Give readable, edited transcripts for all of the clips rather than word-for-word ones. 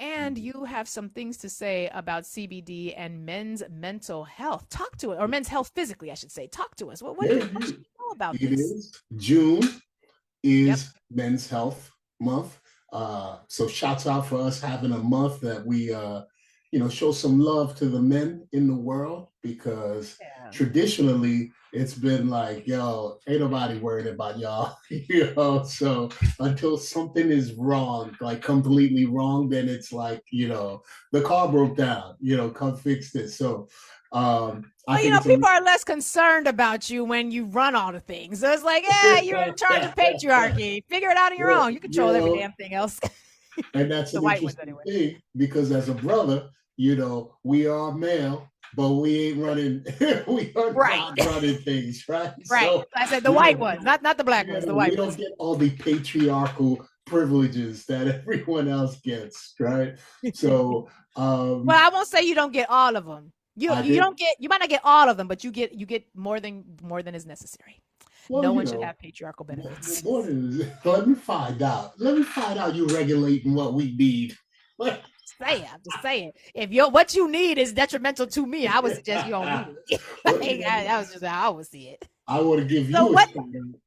And you have some things to say about CBD and men's mental health. Talk to it, or men's health physically, I should say. Talk to us. What Yeah, should we know about it this? is. June Yep. is Men's Health Month. So shouts out for us having a month that we show some love to the men in the world, because Yeah. traditionally it's been like, yo, ain't nobody worried about y'all. So until something is wrong, like completely wrong, then it's like, the car broke down, come fix this. So I Well, think it's people are less concerned about you when you run all the things. So it's like, yeah, you're in charge of patriarchy. Figure it out on your well, own. You control every damn thing else. and that's The an white ones, interesting anyway. thing, because as a brother, we are male, but we ain't running, we are Right. not running things, right? Right. So I said the we white don't, ones, not the black ones, the we white don't ones. get all the patriarchal privileges that everyone else gets, right? So Well, I won't say you don't get all of them. I You did, don't get, you might not get all of them, but you get more than is necessary. well, No one should have patriarchal benefits. more than, let me find out. Let me find out you regulating what we need. I'm just saying. If what you need is detrimental to me, I would suggest you don't need it. Well, That was just how I would see it. I want to give So you a what? shout out.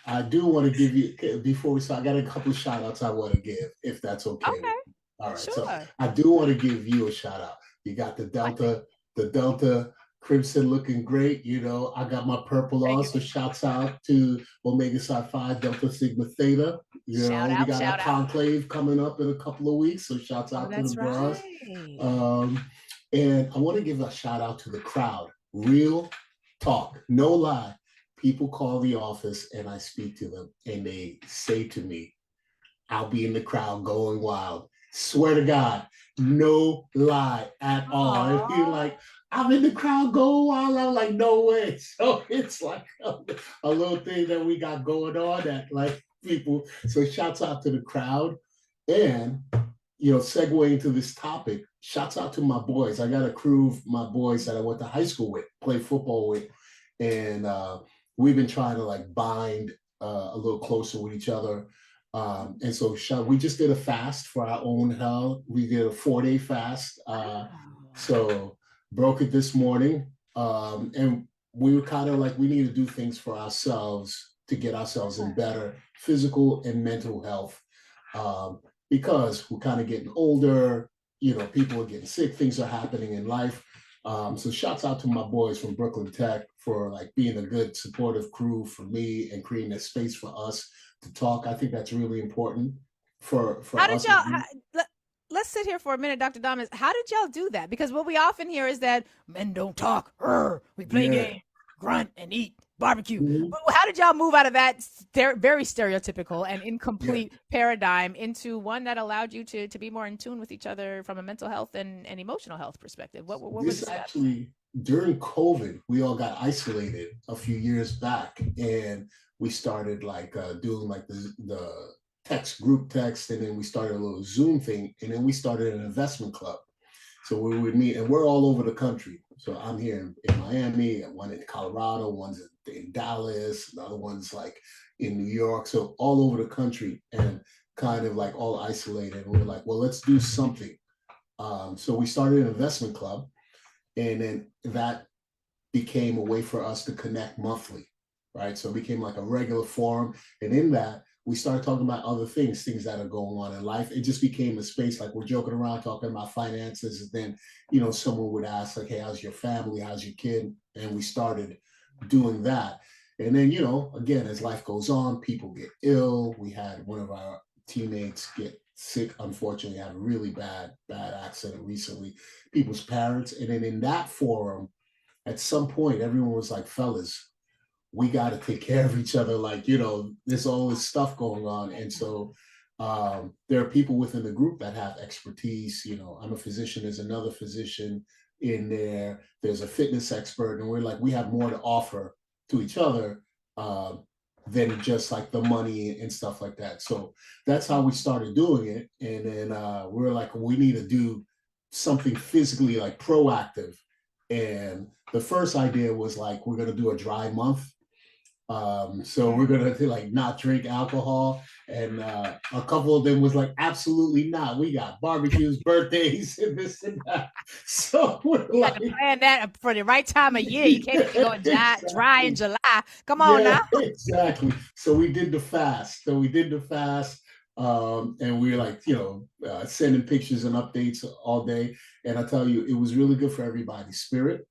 I do want to give you, before we start, I got a couple of shout outs I want to give, if that's okay with Okay, you. All right. So sure. I do want to give you a shout out. You got Like that. The Delta Crimson looking great. I got my purple Thank on. you. So shouts out to Omega Psi Phi Delta Sigma Theta. Shout We out, got our shout out. conclave coming up in a couple of weeks. So shouts Oh, out to the that's bras. right. Um, and I want to give a shout out to the crowd. Real talk, no lie. People call the office and I speak to them and they say to me, I'll be in the crowd going wild. Swear to God, no lie at all. And you're Aww. like, I'm in the crowd going wild. I'm like, no way. So it's like a little thing that we got going on that like people. So shouts out to the crowd. And segueing to this topic, shouts out to my boys. I got a crew of my boys that I went to high school with, played football with, and we've been trying to like bind a little closer with each other. And so we just did a fast for our own health. We did a 4-day fast. Wow. So broke it this morning. And we were kind of like, we need to do things for ourselves to get ourselves in better physical and mental health. Because we're kind of getting older, people are getting sick, things are happening in life. So shouts out to my boys from Brooklyn Tech for like being a good supportive crew for me and creating a space for us to talk. I think that's really important for How did us. y'all? Let's sit here for a minute, Dr. Damas. How did y'all do that? Because what we often hear is that men don't talk. We play Yeah. games, grunt, and eat barbecue. Mm-hmm. But how did y'all move out of that very stereotypical and Yeah. incomplete paradigm into one that allowed you to be more in tune with each other from a mental health and emotional health perspective? What were the This steps? actually, during COVID, we all got isolated a few years back, and we started like doing like the text group text, and then we started a little Zoom thing, and then we started an investment club. So we would meet, and we're all over the country. So I'm here in Miami, one in Colorado, one's in Dallas, another one's like in New York. So all over the country, and kind of like all isolated. And we're like, well, let's do something. So we started an investment club, and then that became a way for us to connect monthly, right? So it became like a regular forum. And in that, we started talking about other things that are going on in life. It just became a space like we're joking around talking about finances. And then, someone would ask, like, hey, how's your family? How's your kid? And we started doing that. And then, again, as life goes on, people get ill. We had one of our teammates get sick, unfortunately, had a really bad accident recently, people's parents. And then in that forum, at some point, everyone was like, fellas, we got to take care of each other. Like, there's all this stuff going on. And so there are people within the group that have expertise. I'm a physician, there's another physician in there, there's a fitness expert. And we're like, we have more to offer to each other than just like the money and stuff like that. So that's how we started doing it. And then we were like, we need to do something physically like proactive. And the first idea was like, we're going to do a dry month. So we're gonna like not drink alcohol, and a couple of them was like, absolutely not. We got barbecues, birthdays, and this and that. So we're You got to like, plan that for the right time of year. You can't be going dry in exactly. July. Come on Yeah, now. exactly. So we did the fast. And we were like, sending pictures and updates all day. And I tell you, it was really good for everybody's spirit.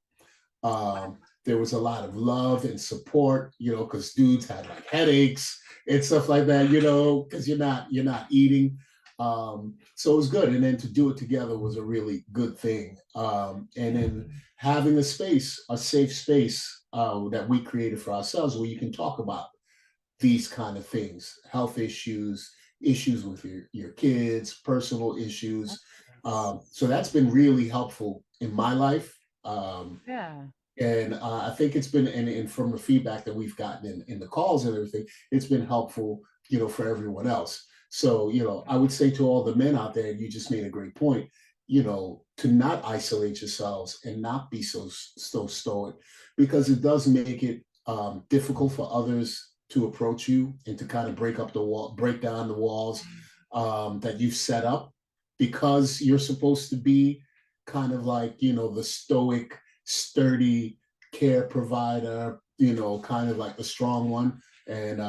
There was a lot of love and support, because dudes had like headaches and stuff like that, because you're not eating. So it was good. And then to do it together was a really good thing. And then having a safe space that we created for ourselves where you can talk about these kind of things, health issues, issues with your kids, personal issues. Yes. So that's been really helpful in my life. Yeah. And I think it's been, and from the feedback that we've gotten in the calls and everything, it's been helpful, for everyone else. So, I would say to all the men out there, and you just made a great point, to not isolate yourselves and not be so stoic, because it does make it difficult for others to approach you and to kind of break down the walls that you've set up, because you're supposed to be kind of like, the stoic, sturdy care provider, kind of like the strong one. And,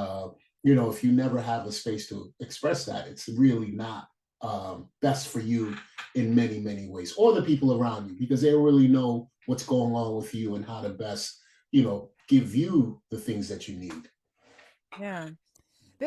if you never have a space to express that, it's really not best for you in many, many ways, or the people around you, because they really know what's going on with you and how to best, give you the things that you need. Yeah.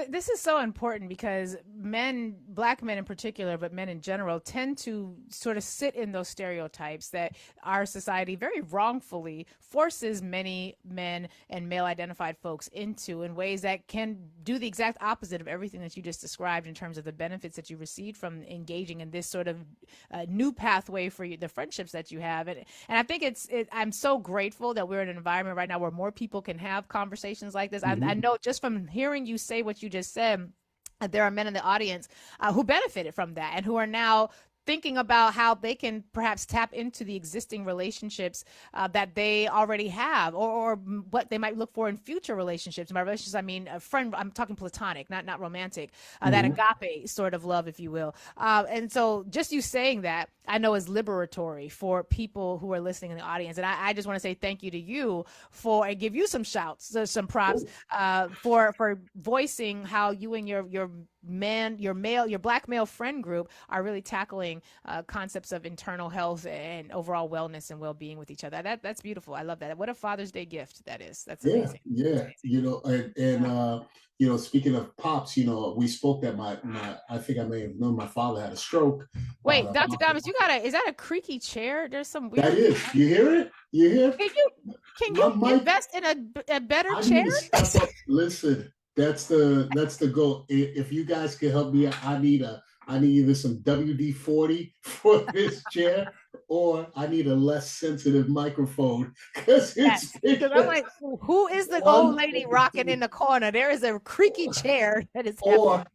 This is so important because men, black men in particular, but men in general, tend to sort of sit in those stereotypes that our society very wrongfully forces many men and male identified folks into in ways that can do the exact opposite of everything that you just described in terms of the benefits that you received from engaging in this sort of new pathway for you, the friendships that you have. And I think I'm so grateful that we're in an environment right now where more people can have conversations like this. I Mm-hmm. know just from hearing you say what you just said, there are men in the audience who benefited from that and who are now thinking about how they can perhaps tap into the existing relationships that they already have, or what they might look for in future relationships. By relationships, I mean a friend. I'm talking platonic, not romantic. That Mm-hmm. agape sort of love, if you will. And so, just you saying that, I know is liberatory for people who are listening in the audience. And I just want to say thank you to you for and give you some shouts, some props Cool. for voicing how you and your black male friend group are really tackling concepts of internal health and overall wellness and well-being with each other. That's beautiful. I love that. What a Father's Day gift that is. That's Yeah, amazing. That's yeah. amazing. And Yeah. speaking of pops, we spoke that my I think I may have known my father had a stroke Wait, Dr. about Damas, is that a creaky chair? There's some that weird. is. You hear it? You hear Can you can my you mic? invest in a better I chair? need to step up. Listen, that's the goal. If you guys can help me, I need either some WD-40 for this chair, or I need a less sensitive microphone because it's Yes, because I'm picking like, who is the old one lady or rocking in two, the corner? There is a creaky chair that is happening. or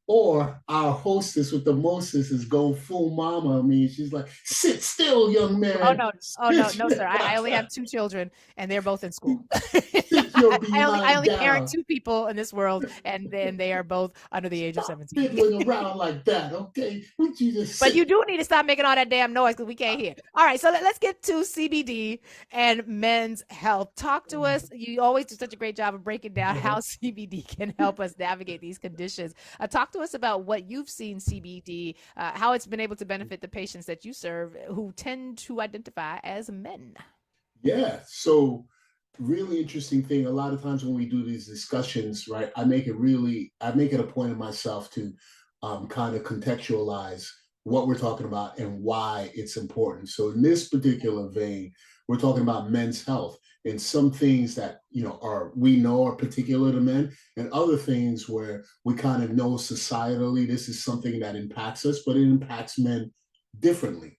or our hostess with the mostest is going full mama. I mean, she's like, sit still, young Oh man. no, oh no, Sit, no, sir. I only have two children, and they're both in school. sit your I behind only parent down. two people in this world, and then they are both under the age of Stop 17. fiddling around like that, okay? Would you just But sit? you do need to stop making all that damn noise because we can't hear. All right, so let's get to CBD and men's health. Talk to us. You always do such a great job of breaking down how CBD can help us navigate these conditions. Talk to us about what you've seen CBD, how it's been able to benefit the patients that you serve who tend to identify as men. Yeah. So really interesting thing. A lot of times when we do these discussions, right, I make it a point of myself to kind of contextualize what we're talking about and why it's important. So in this particular vein, we're talking about men's health and some things that we know are particular to men, and other things where we kind of know societally this is something that impacts us, but it impacts men differently.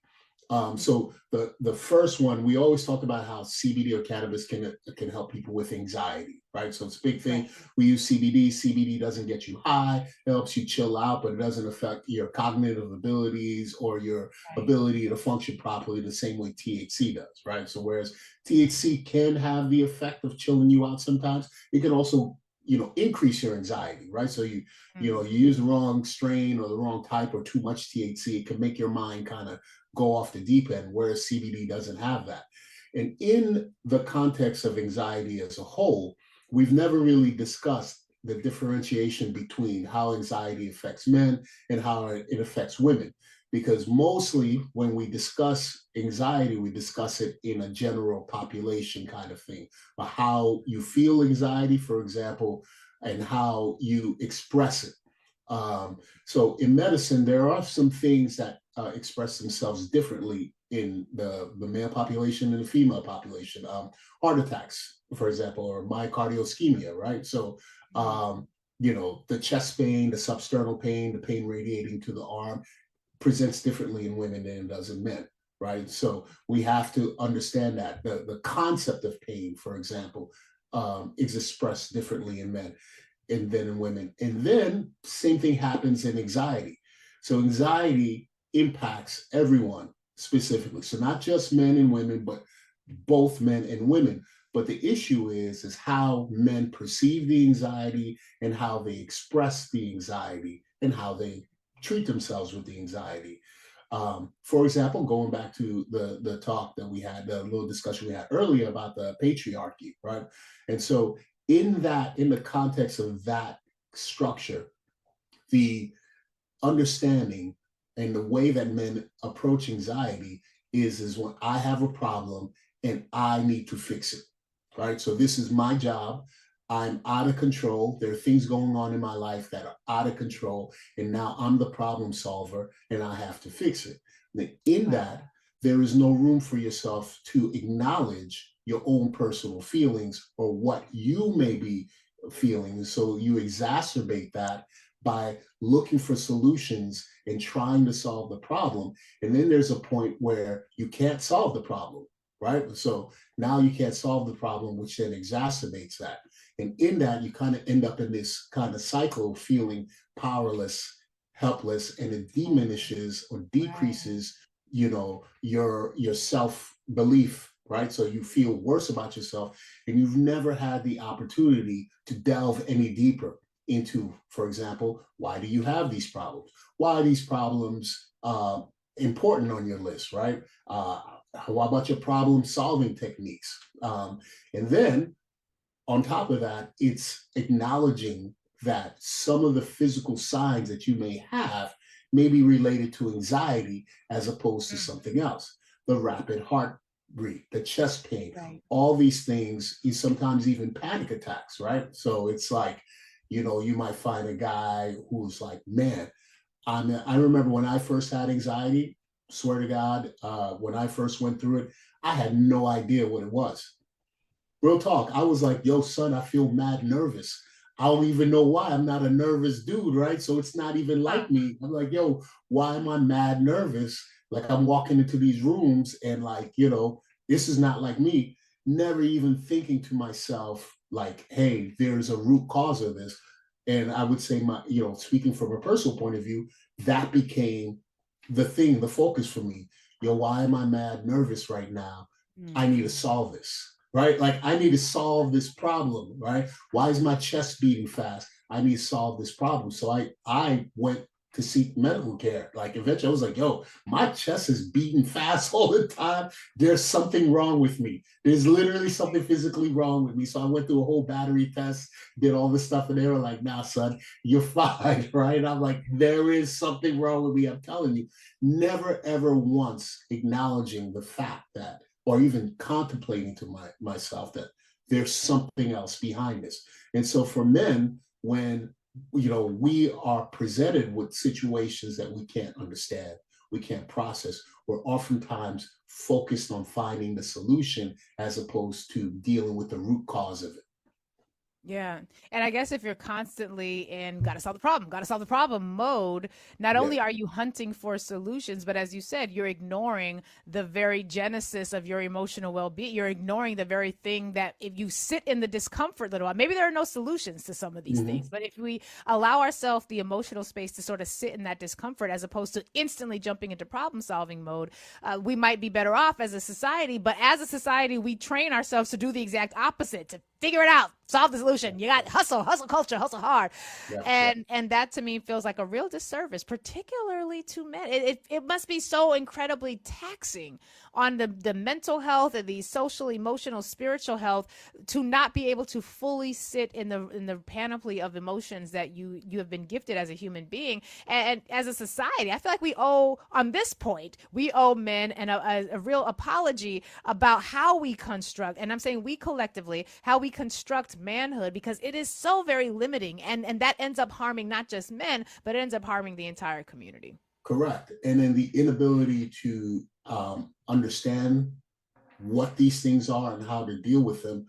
So the first one, we always talk about how CBD or cannabis can help people with anxiety, right? So it's a big thing. Right. We use CBD. CBD doesn't get you high. It helps you chill out, but it doesn't affect your cognitive abilities or your Right. ability to function properly the same way THC does, right? So whereas THC can have the effect of chilling you out sometimes, it can also increase your anxiety, right? So you use the wrong strain or the wrong type or too much THC, it can make your mind kind of go off the deep end, whereas CBD doesn't have that. And in the context of anxiety as a whole, we've never really discussed the differentiation between how anxiety affects men and how it affects women. Because mostly when we discuss anxiety, we discuss it in a general population kind of thing, or how you feel anxiety, for example, and how you express it. So in medicine, there are some things that express themselves differently in the male population and the female population. Heart attacks, for example, or myocardial ischemia, right? So, the chest pain, the substernal pain, the pain radiating to the arm presents differently in women than it does in men, right? So we have to understand that the concept of pain, for example, is expressed differently in men and then in women. And then same thing happens in anxiety. So anxiety impacts everyone specifically. So not just men and women, but both men and women. But the issue is how men perceive the anxiety and how they express the anxiety and how they treat themselves with the anxiety. For example, going back to the talk that we had, the little discussion we had earlier about the patriarchy, right? And so in the context of that structure, the understanding and the way that men approach anxiety is when I have a problem and I need to fix it, right? So this is my job. I'm out of control. There are things going on in my life that are out of control. And now I'm the problem solver and I have to fix it. And in that, there is no room for yourself to acknowledge your own personal feelings or what you may be feeling. So you exacerbate that by looking for solutions and trying to solve the problem. And then there's a point where you can't solve the problem, right? So now you can't solve the problem, which then exacerbates that. And in that, you kind of end up in this kind of cycle of feeling powerless, helpless, and it diminishes or decreases, your self-belief, right? So you feel worse about yourself and you've never had the opportunity to delve any deeper into, for example, why do you have these problems? Why are these problems important on your list, right? How about your problem solving techniques? And then on top of that, it's acknowledging that some of the physical signs that you may have may be related to anxiety as opposed to something else. The rapid heartbeat, the chest pain, Right. all these things, sometimes even panic attacks, right? So it's like, you might find a guy who's like, man, I remember when I first had anxiety, swear to God, when I first went through it, I had no idea what it was. Real talk. I was like, yo, son, I feel mad nervous. I don't even know why. I'm not a nervous dude, right? So it's not even like me. I'm like, yo, why am I mad nervous? Like I'm walking into these rooms and like, this is not like me. Never even thinking to myself, like, hey, there's a root cause of this. And I would say speaking from a personal point of view, that became the thing, the focus for me. Yo, why am I mad nervous right now? I need to solve this, right? Like I need to solve this problem, right? Why is my chest beating fast? I need to solve this problem. So I went to seek medical care. Like eventually I was like, yo, my chest is beating fast all the time. There's something wrong with me. There's literally something physically wrong with me. So I went through a whole battery test, did all this stuff, and they were like, nah, son, you're fine, right? And I'm like, there is something wrong with me. I'm telling you, never ever once acknowledging the fact that or even contemplating to myself that there's something else behind this. And so for men, when we are presented with situations that we can't understand, we can't process, we're oftentimes focused on finding the solution as opposed to dealing with the root cause of it. Yeah. And I guess if you're constantly in gotta solve the problem mode, not Yeah. only are you hunting for solutions, but as you said, you're ignoring the very genesis of your emotional well being. You're ignoring the very thing that if you sit in the discomfort little while, maybe there are no solutions to some of these Hmm. things, but if we allow ourselves the emotional space to sort of sit in that discomfort as opposed to instantly jumping into problem solving mode, we might be better off as a society. But as a society, we train ourselves to do the exact opposite, to figure it out, solve the solution. You got hustle culture, hustle hard. Yeah. Yeah. And that to me feels like a real disservice, particularly to men. It must be so incredibly taxing on the mental health and the social, emotional, spiritual health to not be able to fully sit in the panoply of emotions that you have been gifted as a human being. And as a society, I feel like we owe, on this point, we owe men a real apology about how we construct, and I'm saying we collectively, how we construct manhood, because it is so very limiting, and that ends up harming not just men, but it ends up harming the entire community. Correct. And then the inability to understand what these things are and how to deal with them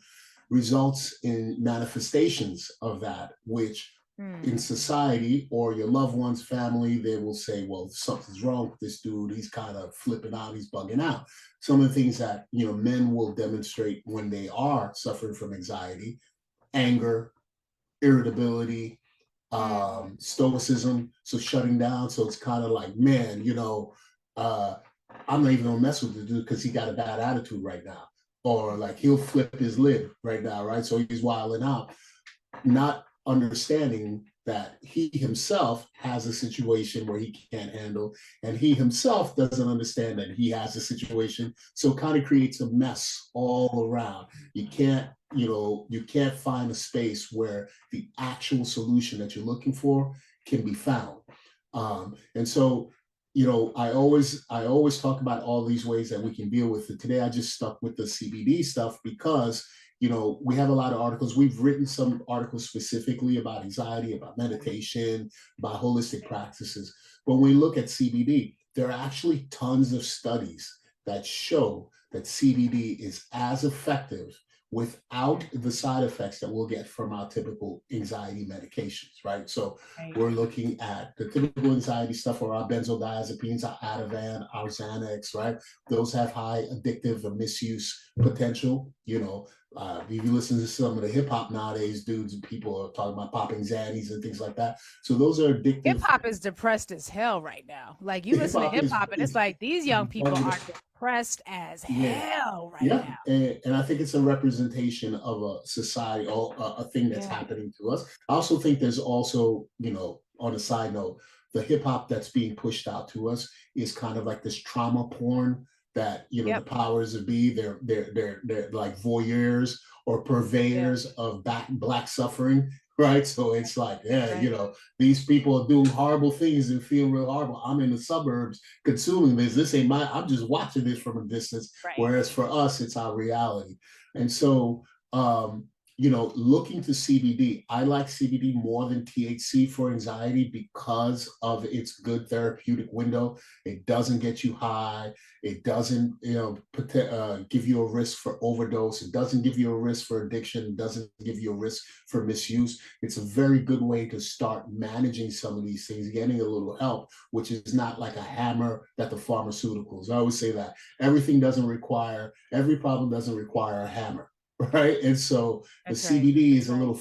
results in manifestations of that, which in Hmm. society or your loved one's family, they will say, well, something's wrong with this dude. He's kind of flipping out. He's bugging out. Some of the things that, men will demonstrate when they are suffering from anxiety: anger, irritability, Hmm. stoicism, so shutting down. So it's kind of like, man, uh, I'm not even gonna mess with the dude because he got a bad attitude right now, or like he'll flip his lid right now, right? So he's wilding out, not understanding that he himself has a situation where he can't handle, and he himself doesn't understand that he has a situation. So it kind of creates a mess all around. You can't find a space where the actual solution that you're looking for can be found. And so, I always talk about all these ways that we can deal with it. Today I just stuck with the CBD stuff because we have a lot of articles. We've written some articles specifically about anxiety, about Right. meditation, about holistic practices. When we look at CBD, there are actually tons of studies that show that CBD is as effective without the side effects that we'll get from our typical anxiety medications, right? So Right. we're looking at the typical anxiety stuff, or our benzodiazepines, our Ativan, our Xanax, right? Those have high addictive or misuse potential. If you listen to some of the hip hop nowadays, dudes and people are talking about popping Xannies and things like that. So those are Hip addictive. hop is depressed as hell right now. Like you Hip listen to hop hip is hop and it's is like these young people bugging. are depressed as Yeah. hell right Yeah, now. and I think it's a representation of a society, or a thing that's Yeah. happening to us. I also think there's also, on a side note, the hip hop that's being pushed out to us is kind of like this trauma porn that, the Yep. powers that be, they're like voyeurs or Yeah. purveyors of black suffering, right? So it's like, yeah, Right. these people are doing horrible things and feel real horrible. I'm in the suburbs consuming this. This ain't I'm just watching this from a distance. Right. Whereas for us, it's our reality. And so, looking to CBD, I like CBD more than THC for anxiety because of its good therapeutic window. It doesn't get you high. It doesn't, give you a risk for overdose. It doesn't give you a risk for addiction. It doesn't give you a risk for misuse. It's a very good way to start managing some of these things, getting a little help, which is not like a hammer that the pharmaceuticals. I always say that every problem doesn't require a hammer, right? And so the That's right. CBD That's is a right. little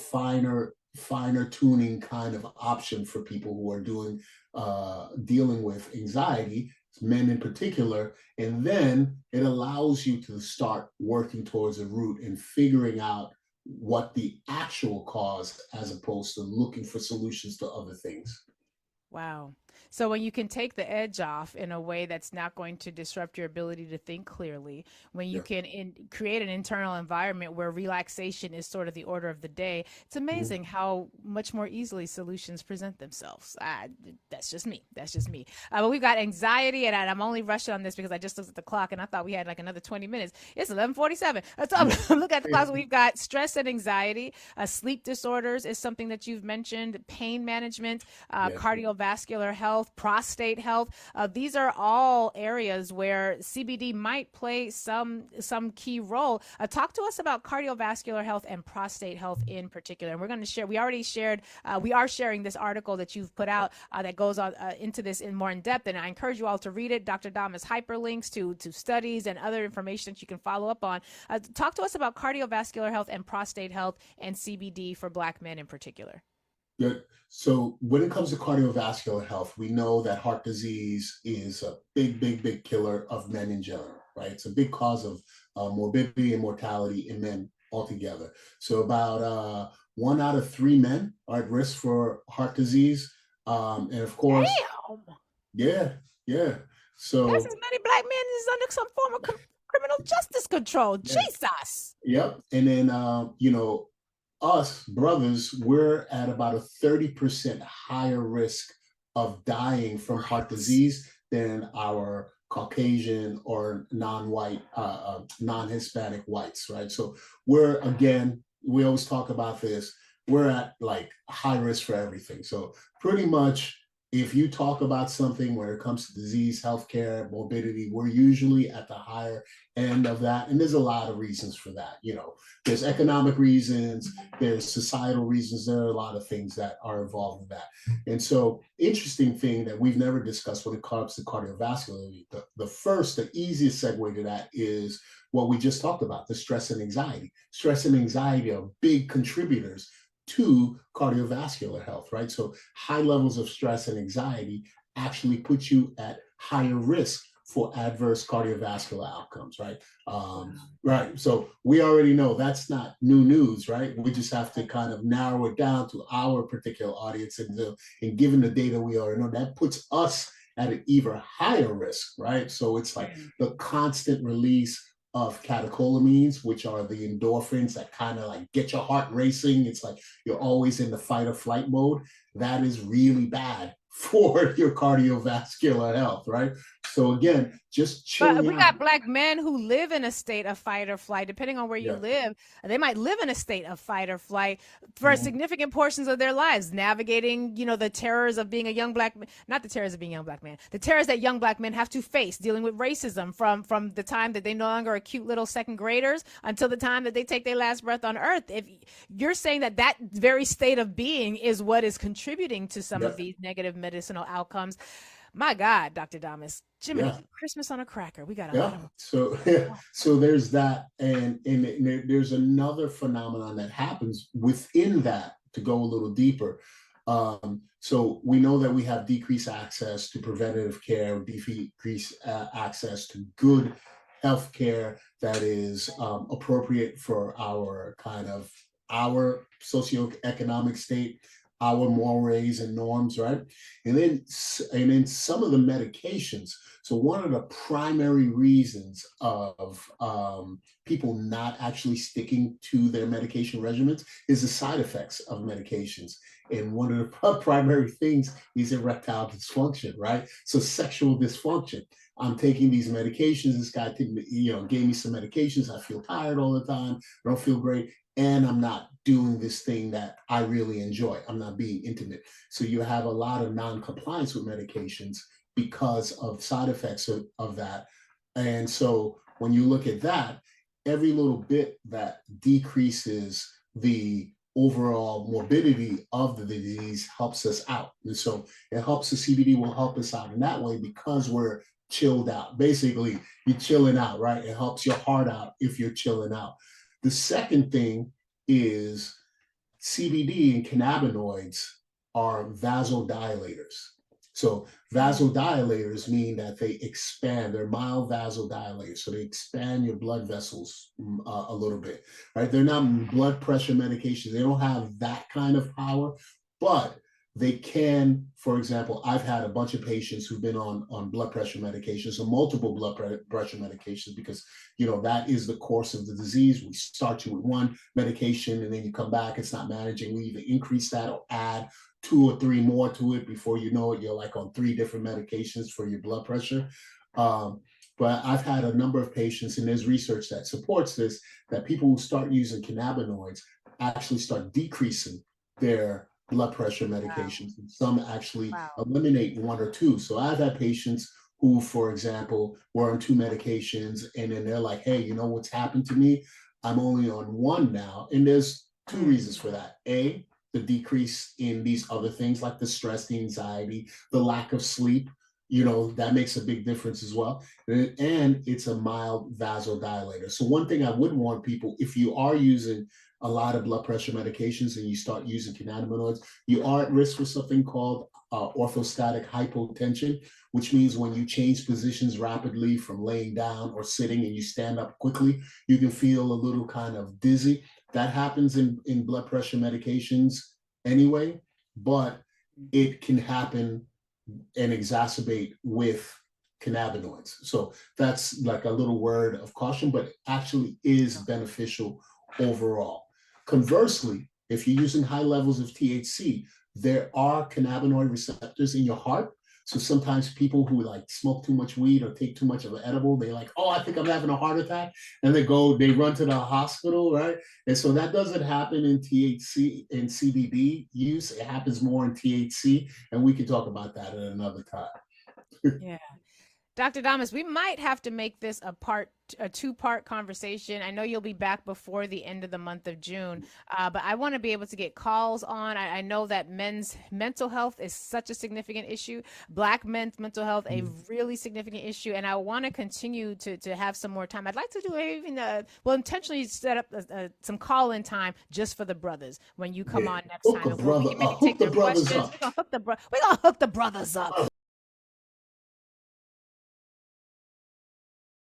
finer tuning kind of option for people who are dealing with anxiety, men in particular. And then it allows you to start working towards a root and figuring out what the actual cause, as opposed to looking for solutions to other things. Wow. So when you can take the edge off in a way that's not going to disrupt your ability to think clearly, when you Yeah. can create an internal environment where relaxation is sort of the order of the day, it's Mhm. amazing how much more easily solutions present themselves. That's just me. That's just me. But we've got anxiety, and I'm only rushing on this because I just looked at the clock and I thought we had like another 20 minutes. It's 11:47. Yeah. So look at the clock. So we've got stress and anxiety, sleep disorders is something that you've mentioned, pain management, Yeah. cardiovascular health, health, prostate health. These are all areas where CBD might play some key role. Talk to us about cardiovascular health and prostate health in particular. And we're going to share. We already shared. We are sharing this article that you've put out that goes on into this in more in depth. And I encourage you all to read it. Dr. Damas hyperlinks to studies and other information that you can follow up on. Talk to us about cardiovascular health and prostate health and CBD for Black men in particular. Good. So when it comes to cardiovascular health, we know that heart disease is a big killer of men in general, right? It's a big cause of morbidity and mortality in men altogether. So about 1 out of 3 men are at risk for heart disease. And of course, damn. Yeah. So that's as many Black men is under some form of criminal justice control. Yeah. Jesus. Yep. And then, us brothers, we're at about a 30% higher risk of dying from heart disease than our Caucasian or non-white, non-Hispanic whites, right? So we always talk about this, we're at like high risk for everything. So pretty much if you talk about something where it comes to disease, healthcare, morbidity, we're usually at the higher end of that. And there's a lot of reasons for that. There's economic reasons, there's societal reasons, there are a lot of things that are involved in that. And so interesting thing that we've never discussed when it comes to cardiovascular, the easiest segue to that is what we just talked about, the stress and anxiety. Stress and anxiety are big contributors to cardiovascular health, right? So high levels of stress and anxiety actually put you at higher risk for adverse cardiovascular outcomes, right? Right. So we already know that's not new news, right? We just have to kind of narrow it down to our particular audience, and given the data we already know, that puts us at an even higher risk, right? So it's like the constant release of catecholamines, which are the endorphins that kind of like get your heart racing. It's like you're always in the fight or flight mode. That is really bad for your cardiovascular health, right? So again, just chilling But we out. got Black men who live in a state of fight or flight. Depending on where you live, they might live in a state of fight or flight for significant portions of their lives, navigating, the terrors of being a young Black man, not the terrors of being a young Black man, the terrors that young Black men have to face, dealing with racism from the time that they no longer are cute little second graders until the time that they take their last breath on earth. If you're saying that very state of being is what is contributing to some of these negative medicinal outcomes, my God, Dr. Damas, Jiminy, Christmas on a cracker. We got a lot of so there's that, and there's another phenomenon that happens within that, to go a little deeper. So we know that we have decreased access to preventative care, decreased access to good health care that is appropriate for our socioeconomic state, our mores and norms, right? And then some of the medications. So one of the primary reasons of people not actually sticking to their medication regimens is the side effects of medications. And one of the primary things is erectile dysfunction, right? So sexual dysfunction. I'm taking these medications. This guy gave me some medications. I feel tired all the time. I don't feel great. And I'm not doing this thing that I really enjoy. I'm not being intimate. So you have a lot of non-compliance with medications because of side effects of that. And so when you look at that, every little bit that decreases the overall morbidity of the disease helps us out. And so it helps, the CBD will help us out in that way because we're chilled out. Basically, you're chilling out, right? It helps your heart out if you're chilling out. The second thing is CBD and cannabinoids are vasodilators. So vasodilators mean that they expand, they're mild vasodilators. So they expand your blood vessels a little bit, right? They're not blood pressure medications. They don't have that kind of power, but they can, for example, I've had a bunch of patients who've been on blood pressure medications or multiple blood pressure medications because, that is the course of the disease. We start you with one medication and then you come back, it's not managing. We either increase that or add 2 or 3 more to it. Before you know it, you're like on 3 different medications for your blood pressure. But I've had a number of patients, and there's research that supports this, that people who start using cannabinoids actually start decreasing their blood pressure Wow. medications, and some actually Wow. eliminate one or two. So I've had patients who, for example, were on two medications, and then they're like, hey, you know what's happened to me? I'm only on one now. And there's two Mm. reasons for that. A, the decrease in these other things like the stress, the anxiety, the lack of sleep, that makes a big difference as well. And it's a mild vasodilator. So one thing I would warn people, if you are using a lot of blood pressure medications and you start using cannabinoids, you are at risk for something called orthostatic hypotension, which means when you change positions rapidly from laying down or sitting and you stand up quickly, you can feel a little kind of dizzy. That happens in blood pressure medications anyway, but it can happen and exacerbate with cannabinoids. So that's like a little word of caution, but it actually is beneficial overall. Conversely, if you're using high levels of THC, there are cannabinoid receptors in your heart. So sometimes people who like smoke too much weed or take too much of an edible, they like, oh, I think I'm having a heart attack. And they run to the hospital, right? And so that doesn't happen in THC and CBD use. It happens more in THC. And we can talk about that at another time. Yeah. Dr. Damas, we might have to make this a two-part conversation. I know you'll be back before the end of the month of June, but I want to be able to get calls on. I know that men's mental health is such a significant issue. Black men's mental health, a really significant issue, and I want to continue to have some more time. I'd like to do even intentionally set up some call-in time just for the brothers when you come Yeah. on next Hook time, a and we brother can maybe up. Hook take the their brothers questions. up. We're gonna hook the brothers up.